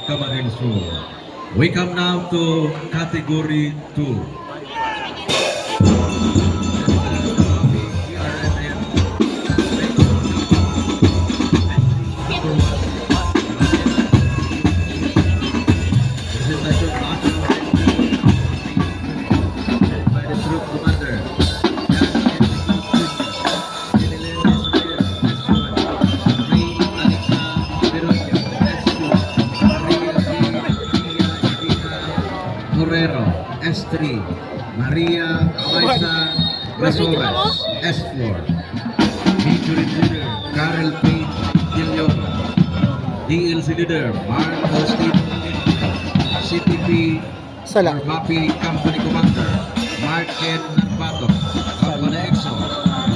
Camarines Sur. We come now to Category 2. S3, Maria Liza Razores, S4, Major Leader Carol Payne Gillion, DLC Leader Mark Austin, CTP Happy Company Commander Mark Ken Nanpato, Company EXO,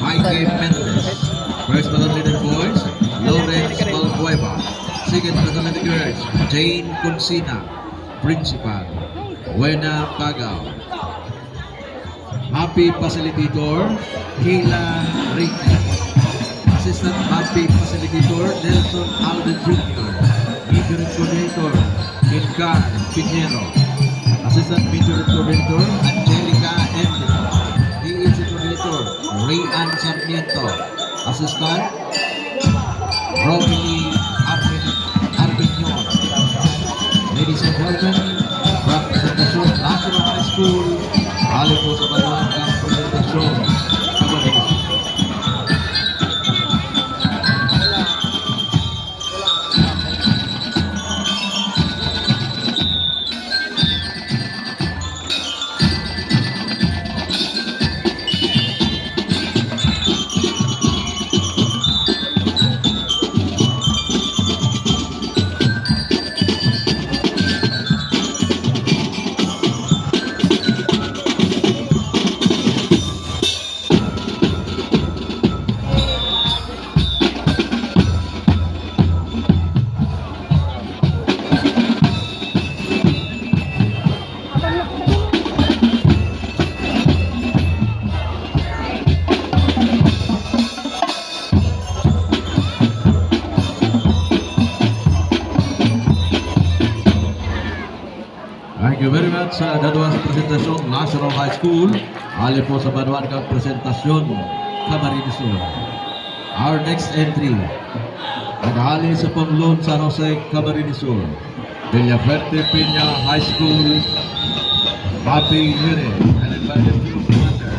Mike Mendes, First Battalion Leader Boys, Lawrence Balbueva, Second Battalion Girls, Jane Consina, Principal, Buena Pagaw. Happy Facilitator, Kayla Ricky. Assistant Happy Facilitator, Nelson Alden Jr. Major Coordinator, Edgar Pinheiro. Assistant Major Coordinator, Angelica Endel. DEC Coordinator, Rayan Sarmiento. Assistant, Romilly Arbignon. Ladies and gentlemen, Presentasyon National High School, halo po sa Baluangang Presentasyon Camarines Sur. Thank you very much sa dadawang presentasyon National High School. Ali po sa Banuangang Presentasyon Camarines Sur. Our next entry, nag-ali sa Panglon San Jose Camarines Sur, Villaferte Peña High School, Papi Yure, and invited group commander